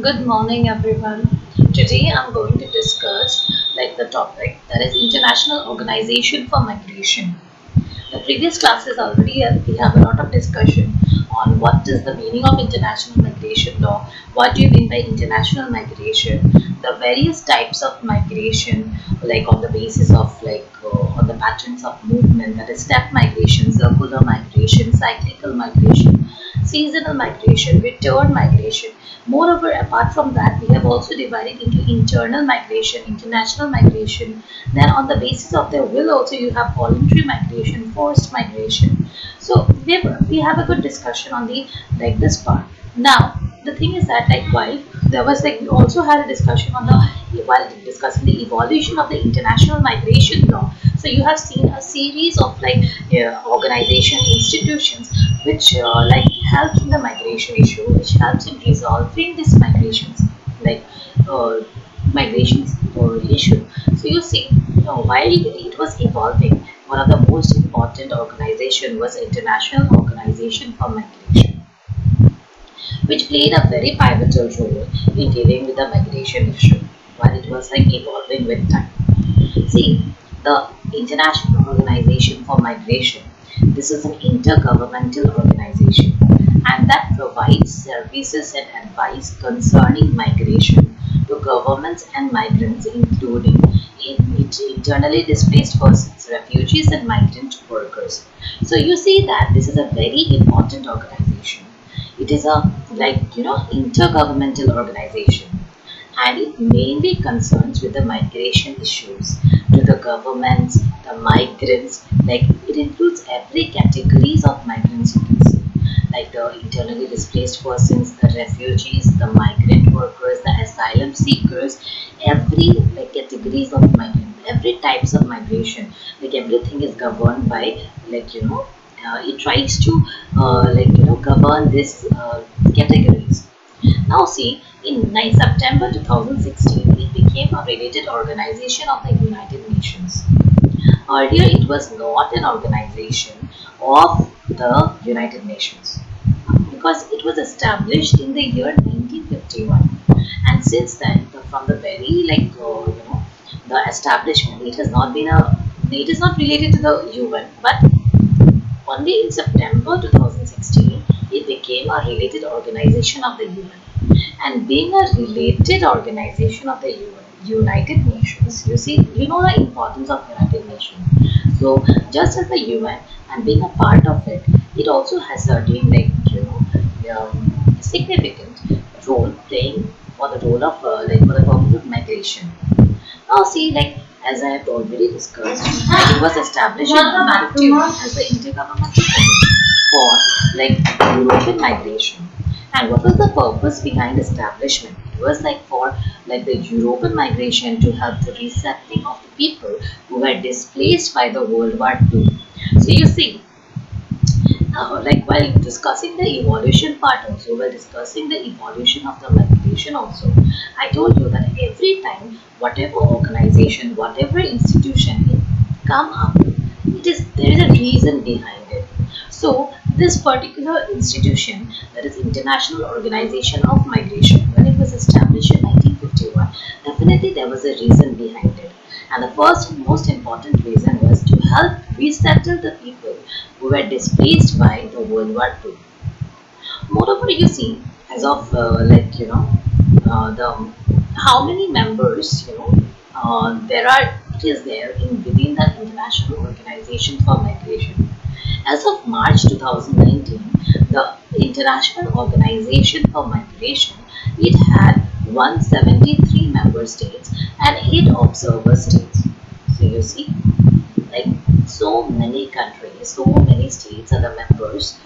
Good morning, everyone. Today I'm going to discuss the topic that is International Organization for Migration. The previous classes already we have a lot of discussion on what is the meaning of international migration law, what do you mean by international migration, the various types of migration, like on the basis of on the patterns of movement, that is step migration, circular migration, cyclical migration, seasonal migration, return migration. Moreover, apart from that, we have also divided into internal migration, international migration. Then, on the basis of their will, also you have voluntary migration, forced migration. So we have a good discussion on the this part. Now, the thing is that while there was we also had a discussion on the while discussing the evolution of the international migration law. So you have seen a series of organization institutions which helps in the migration issue, which helps in resolving this like uh, migrations issue. So you see, while it was evolving, one of the most important organization was International Organization for Migration, which played a very pivotal role in dealing with the migration issue while it was evolving with time. See, the International Organization for Migration, this is an intergovernmental organization and that provides services and advice concerning migration to governments and migrants, including internally displaced persons, refugees, and migrant workers. So you see that this is a very important organization. It is a intergovernmental organization, and it mainly concerns with the migration issues to the governments, the migrants, it includes every categories of migrants you can see, like the internally displaced persons, the refugees, the migrant workers, the asylum seekers, every categories of migrant, every types of migration, everything is governed by it tries to govern this categories. Now see, in September 2016, it became a related organization of the United Nations. Earlier, it was not an organization of the United Nations because it was established in the year 1951, and since then, from the very the establishment, it is not related to the UN, but only in September 2016, it became a related organization of the UN. And being a related organization of the United Nations, you see, you know the importance of United Nations. So just as the UN and being a part of it, it also has certain significant role playing for the role of for the purpose of migration. Now see, as I have already discussed, it was established in 1951 as the Intergovernmental Committee for European migration. And what was the purpose behind establishment? It was for the European migration to help the resettling of the people who were displaced by the World War II. So you see, while discussing the evolution part also, while discussing the evolution of the migration also, I told you that every time, whatever organization, whatever institution it come up, there is a reason behind it. So this particular institution, that is International Organization of Migration, when it was established in 1951, definitely there was a reason behind it. And the first and most important reason was to help resettle the people who were displaced by the World War II. Moreover, you see, as of the how many members it is there in within the International Organization for Migration. As of March 2019, the International Organization for Migration, it had 173 member states and 8 observer states. So you see, like so many countries, so many states are the members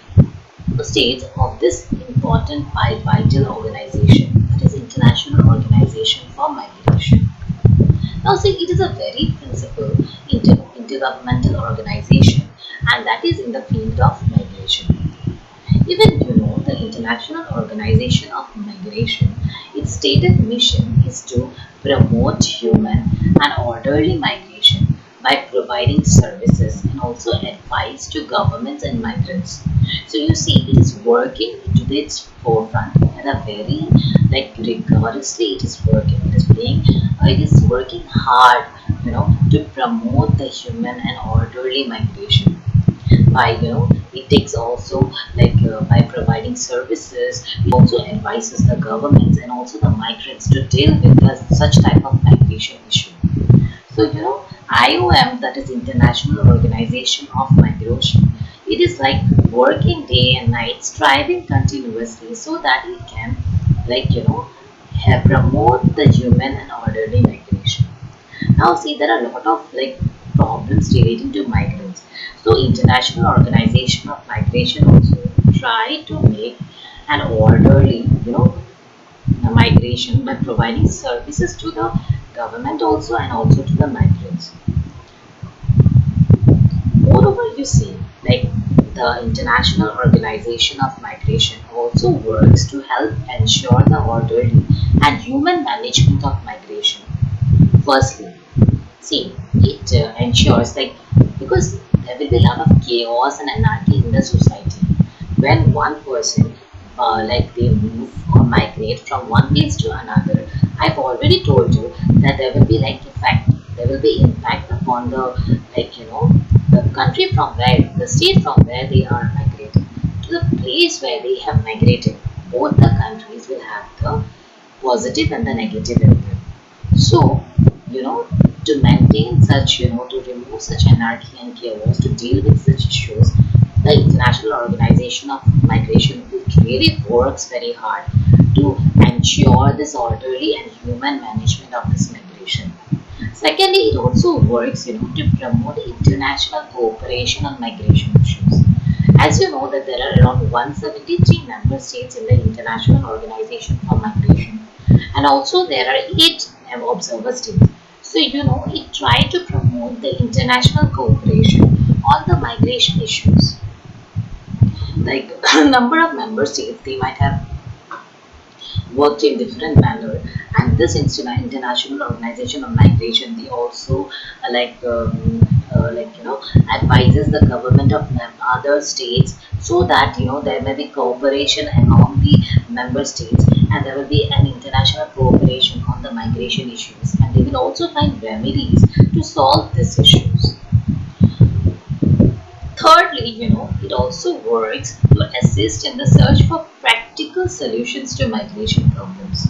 states of this important vital organization, that is International Organization for Migration. Now see, it is a very principal intergovernmental organization, and that is in the field of migration. Even the International Organization of Migration, its stated mission is to promote human and orderly migration by providing services and also advice to governments and migrants. So you see, it is working to its forefront at a very like rigorously it is working. It is working hard, to promote the human and orderly migration. By it takes also by providing services, it also advises the governments and also the migrants to deal with such type of migration issue. So IOM, that is International Organization of Migration, it is like working day and night, striving continuously so that it can like promote the human and orderly migration. Now see, there are a lot of problems relating to migrants. So International Organization of Migration also try to make an orderly, migration by providing services to the government also and also to the migrants. Moreover, you see, the International Organization of Migration also works to help ensure the orderly and human management of migration. Firstly, see, it ensures because there will be a lot of chaos and anarchy in the society when one person they move or migrate from one place to another. I've already told you that there will be there will be impact upon the the country from where, the state from where they are migrating to the place where they have migrated. Both the countries will have the positive and the negative impact. So, you know, to maintain such, to remove such anarchy and chaos, to deal with such issues, the International Organization of Migration, it really works very hard to ensure this orderly and human management of this migration. Secondly, it also works, to promote international cooperation on migration issues. As you know that there are around 173 member states in the International Organization for Migration, and also there are 8 observer states. So it tried to promote the international cooperation on the migration issues. Like number of member states, they might have worked in different manner, and this international organization of migration, they also advises the government of other states, so that there may be cooperation among the member states, and there will be an international cooperation on the migration issues, and they will also find remedies to solve these issues. Thirdly, it also works to assist in the search for practical solutions to migration problems.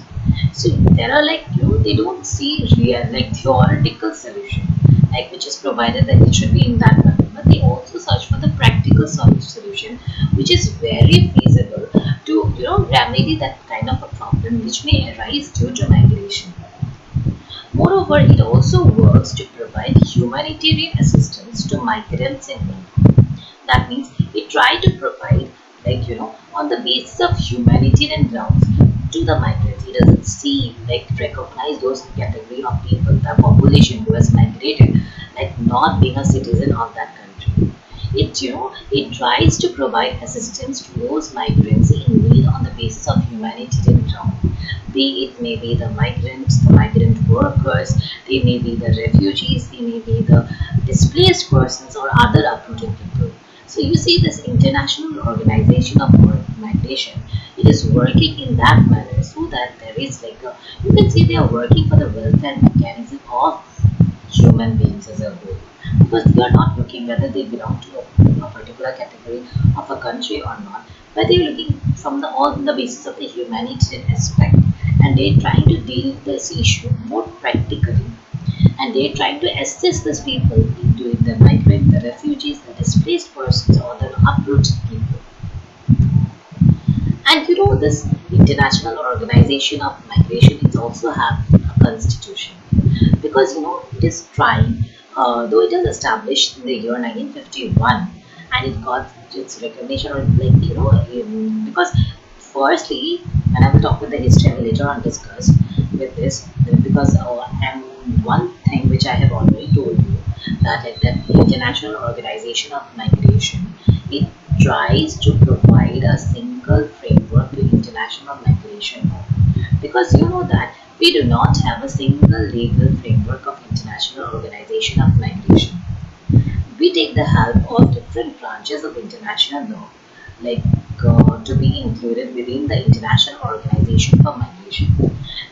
So there are they don't see real theoretical solution which is provided that it should be in that manner, but they also search for the practical solution which is very feasible to remedy that kind of a problem which may arise due to migration. Moreover, it also works to provide humanitarian assistance to migrants in need. That means it try to provide on the basis of humanitarian grounds to the migrants. It doesn't see recognize those category of people, the population who has migrated, not being a citizen of that country. It tries to provide assistance to those migrants in need on the basis of humanitarian ground. Be it maybe the migrants, the migrant workers, they may be the refugees, they may be the displaced persons or other uprooted people. So you see, this international organization of migration, it is working in that manner so that there is you can see they are working for the welfare mechanism of human beings as a whole, because they are not looking whether they belong to a particular category of a country or not, but they are looking from on the basis of the humanitarian aspect, and they are trying to deal with this issue more practically, and they are trying to assist these people into the migrant, the refugees, the displaced persons, or the uprooted people. And this International Organization of Migration is also have a constitution, because it is trying, though it was established in the year 1951, and it got its recognition because firstly, when I will talk with the history, I will later on discuss with this, because and one thing which I have already told you, that at the International Organization of Migration, it tries to provide a single framework to international migration, because that we do not have a single legal framework of International Organization of Migration. We take the help of different branches of international law, like to be included within the International Organization for Migration.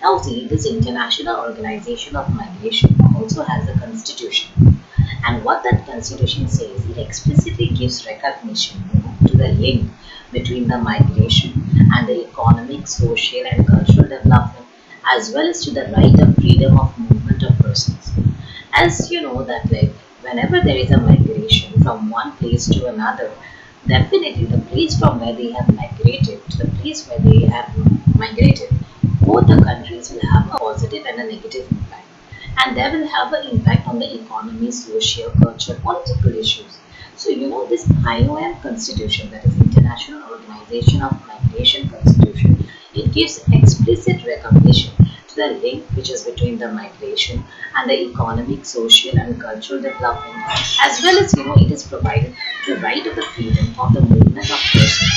Now see, this International Organization of Migration also has a constitution, and what that constitution says, it explicitly gives recognition to the link between the migration and the economic, social and cultural development, as well as to the right of freedom of movement of persons. As you know that like whenever there is a migration from one place to another, definitely the place from where they have migrated to the place where they have migrated, both the countries will have a positive and a negative impact, and they will have an impact on the economy, social, culture, political issues. So this IOM constitution, that is International Organization of Migration Constitution, it gives explicit recognition to the link which is between the migration and the economic, social and cultural development, as well as it is provided the right of the freedom of the movement of persons.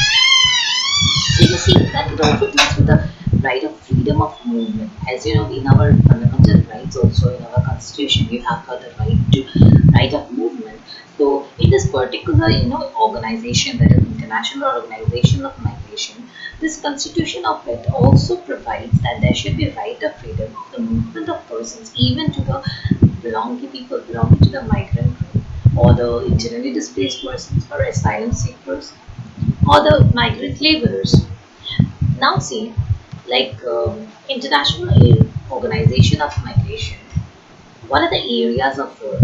So you see that it also deals with the right of freedom of movement. As you know, in our fundamental rights, also in our constitution, we have got the right of movement. So in this particular organization, that is International Organization of Migration, this constitution of it also provides that there should be right of freedom of the movement of persons, even to the belonging to the migrant group, or the internally displaced persons, or asylum seekers, or the migrant laborers. Now see, like International Organization of Migration, what are the areas of work?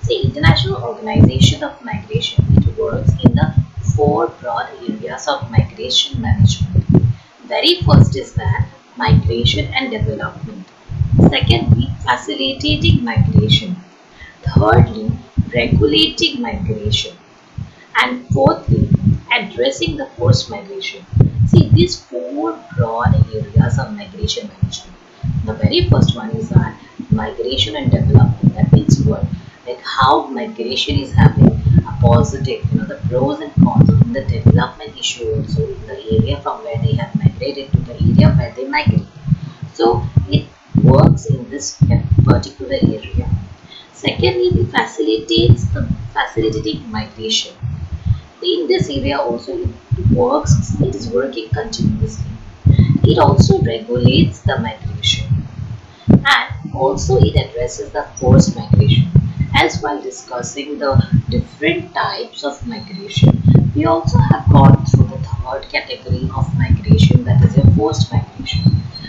See, International Organization of Migration, it works in the four broad areas of migration management. Very first is that migration and development. Secondly, facilitating migration. Thirdly, regulating migration. And fourthly, addressing the forced migration. See, these four broad areas of migration management. The very first one is that migration and development. That means what? Like how migration is having a positive, the pros and cons in the development issue also in the area from where they have migrated to the area where they migrate. So it works in this particular area. Secondly, it facilitates the facilitating migration. In this area also it is working continuously. It also regulates the migration, and also it addresses the forced migration. As while discussing the different types of migration, we also have gone through the third category of migration, that is a forced migration.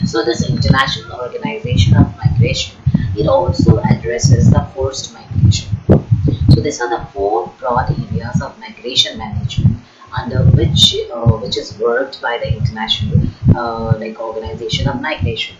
So this International Organization of Migration, it also addresses the forced migration. So these are the four broad areas of migration management under which is worked by the International Organization of Migration.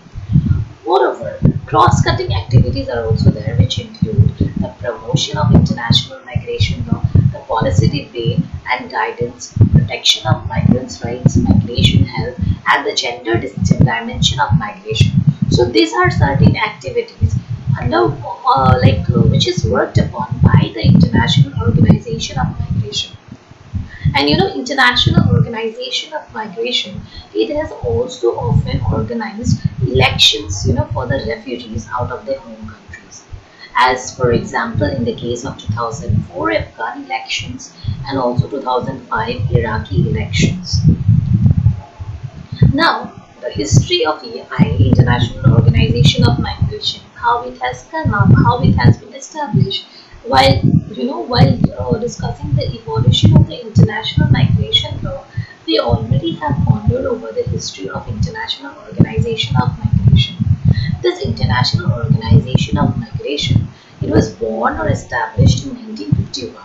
Moreover, cross-cutting activities are also there, which include the promotion of international migration law, the policy debate and guidance, protection of migrants' rights, migration health, and the gender dimension of migration. So these are certain activities under which is worked upon by the International Organization of Migration. And International Organization of Migration, it has also often organized elections, for the refugees out of their home countries. As for example, in the case of 2004 Afghan elections and also 2005 Iraqi elections. Now, the history of EI, International Organization of Migration, how it has come up, how it has been established. While discussing the evolution of the international migration law, we already have pondered over the history of International Organization of Migration. This International Organization of Migration, it was born or established in 1951,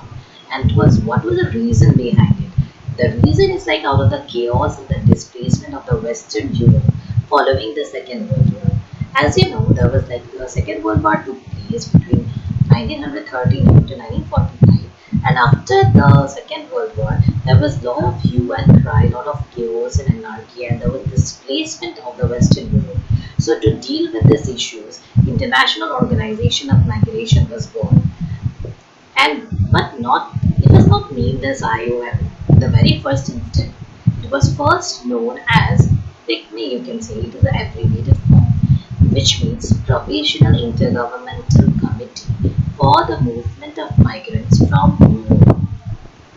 and what was the reason behind it? The reason is like out of the chaos and the displacement of the Western Europe following the Second World War. As you know, there was like the Second World War took place between 1939 to 1945, and after the Second World War, there was a lot of hue and cry, a lot of chaos and anarchy, and there was displacement of the Western Europe. So to deal with these issues, International Organization of Migration was born, and but not it was not named as IOM in the very first instant. It was first known as PICME, you can say it is an abbreviated form, which means Provisional Intergovernmental Committee for the Movement of Migrants from Europe.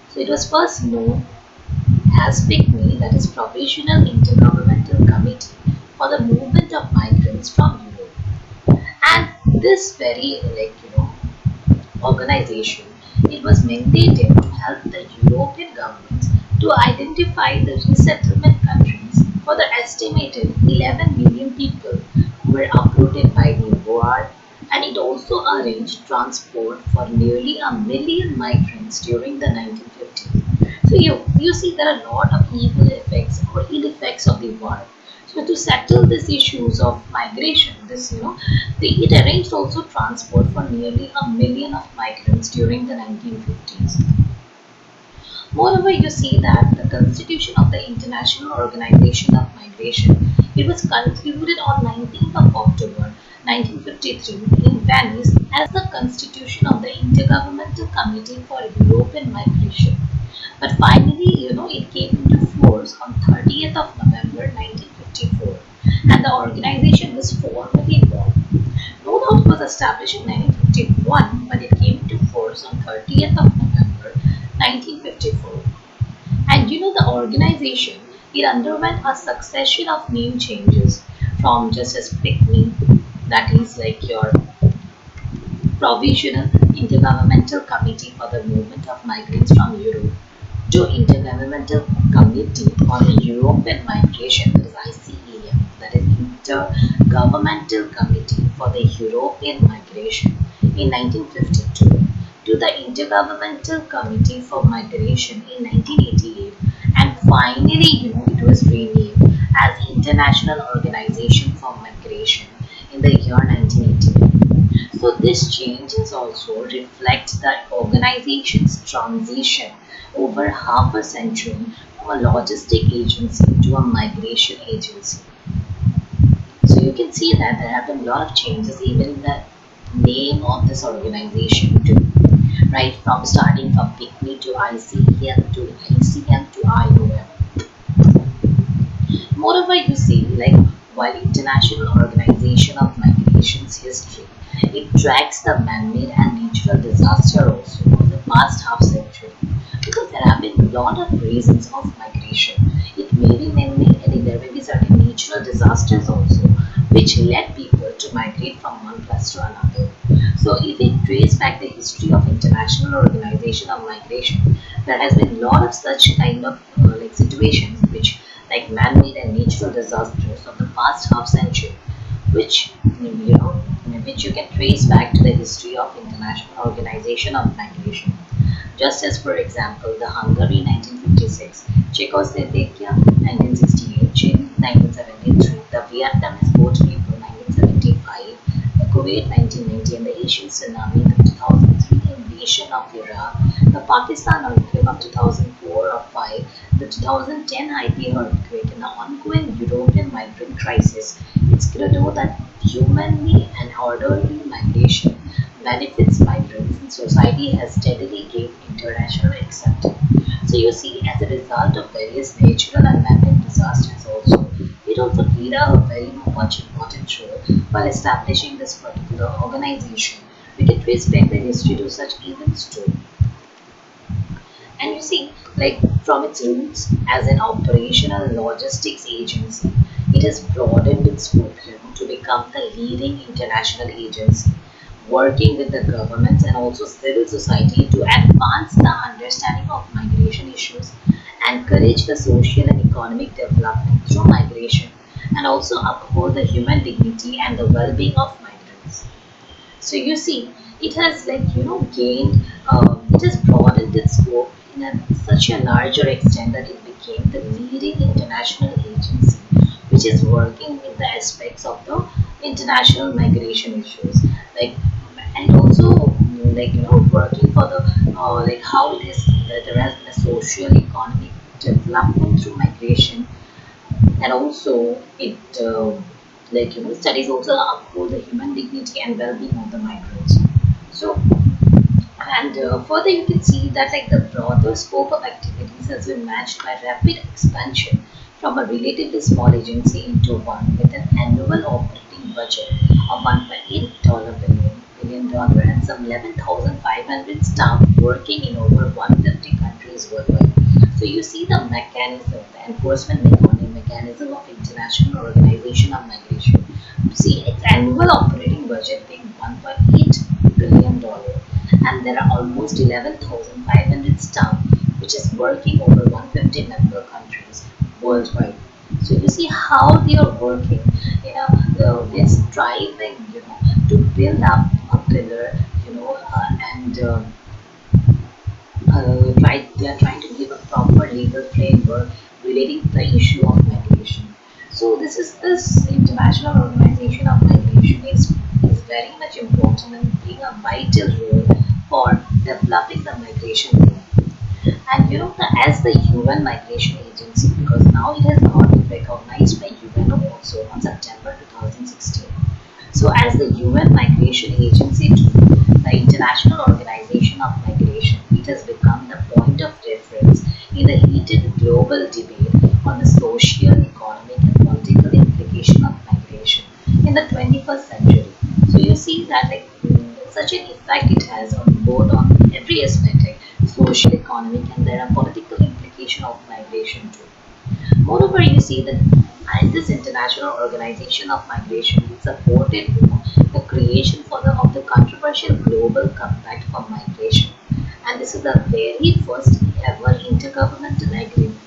So it was first known as PICME, that is Provisional Intergovernmental Committee for the Movement of Migrants from Europe. And this very organization, it was mandated to help the European governments to identify the resettlement countries for the estimated 11 million people who were uprooted by the war, and it also arranged transport for nearly a million migrants during the 1950s. So you see there are a lot of evil effects or ill effects of the war. So to settle these issues of migration, it arranged also transport for nearly a million of migrants during the 1950s. Moreover, you see that the constitution of the International Organization of Migration, it was concluded on 19th of October 1953 in Venice as the constitution of the Intergovernmental Committee for European Migration. But finally, it came into force on 30th of November 1954, and the organization was formally born. No doubt it was established in 1951, but it came into force on 30th of November 1954. And the organization, it underwent a succession of name changes from just as PICME, that is like your Provisional Intergovernmental Committee for the Movement of Migrants from Europe, to Intergovernmental Committee on the European Migration, that is ICEM, that is Intergovernmental Committee for the European Migration in 1952, to the Intergovernmental Committee for Migration in 1988, and finally, it was renamed as International Organization for Migration in the year 1989. So this changes also reflect the organization's transition over half a century from a logistic agency to a migration agency. So you can see that there have been a lot of changes even in the name of this organization too. Right from starting from PICME to ICEM to ICM to IOM. Moreover, you see, while International Organization of Migration's history, it tracks the man-made and natural disaster also of the past half century, because there have been a lot of reasons of migration. It may be man-made, and there may be certain natural disasters also, which led people to migrate from one place to another. So if we trace back the history of International Organization of Migration, there has been a lot of such kind of situations which like man-made and natural disasters of the past half century, which which you can trace back to the history of International Organization of Migration. Just as for example, the Hungary 1956, Czechoslovakia 1968, Chile 1973, the Vietnamese boat people 1975, the Kuwait 1990, and the Asian tsunami, the 2003 invasion of Iraq, the Pakistan earthquake of 2004 or 5, the 2010 Haiti earthquake, and the ongoing European migrant crisis. It's clear to know that humanly and orderly migration benefits migrants, and society has steadily gained international acceptance. So you see, as a result of various natural and man-made disasters also, it also played a very much important role while establishing this particular organization. We can trace back the history to such events too. And you see, from its roots as an operational logistics agency, it has broadened its scope to become the leading international agency, working with the governments and also civil society to advance the understanding of migration issues, encourage the social and economic development through migration, and also uphold the human dignity and the well-being of migrants. So you see, it has gained, it has broadened its scope in such a larger extent that it became the leading international agency, which is working with the aspects of the international migration issues, like and also working for the how it is that there has been a social economic development through migration, and also it studies also uphold the human dignity and well-being of the migrants. So and further you can see that the broader scope of activities has been matched by rapid expansion from a relatively small agency into one with an annual operating budget of $1.8 billion and some 11,500 staff working in over 150 countries worldwide. So you see the mechanism, the enforcement mechanism of International Organization of Migration. You see its annual operating budget being $1.8 billion, and there are almost 11,500 staff, which is working over 150 member countries worldwide. So you see how they are working. They're striving, to build up a pillar, and they are trying to give a proper legal framework relating to the issue of migration. So this international organization of migration is very much important and playing a vital role for developing the migration law. And as the UN Migration Agency, because now it has got recognized by UNO also on September 2016. So, as the UN Migration Agency, the International Organization of Migration, it has become the point of reference in the heated global debate on the social, economic, and political implication of migration in the 21st century. So, you see that such an effect it has on both on every aspect, like social, economic, and there are political implication of migration too. Moreover, you see that and this international organization of migration supported the creation of the controversial global compact for migration, and this is the very first ever intergovernmental agreement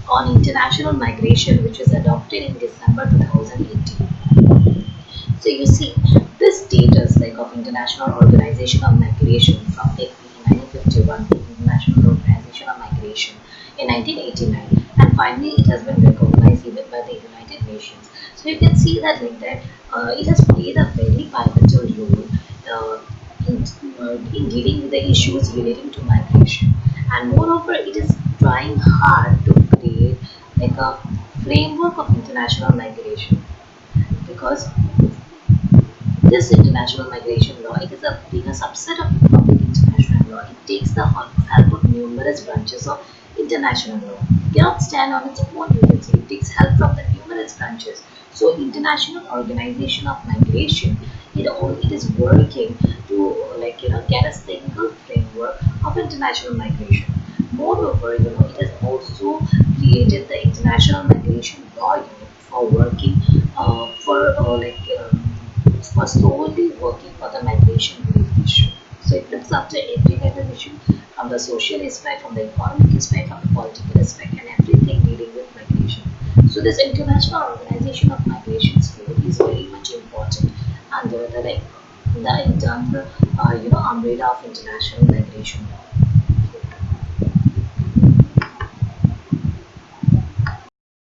on international migration, which was adopted in December 2018. So you see, this status of International Organization of Migration from 1951 to International Organization of Migration in 1989, and finally it has been recognized even by the United Nations. So you can see that it has played a very pivotal role in, in dealing with the issues relating to migration, and moreover it is trying hard to create a framework of international migration, because this international migration law, it is being a subset of public international law. It takes the help of numerous branches of international law. It cannot stand on its own, you can say. It takes help from the numerous branches. So, International Organization of Migration, it is working to get a single framework of international migration. Moreover, it has also created the International Migration Law Unit for working for for solely working for the migration relief issue. So it looks after every kind of issue, from the social aspect, from the economic aspect, from the political aspect, and everything dealing with migration. So this international organization of migration role is very much important under the umbrella of international migration law.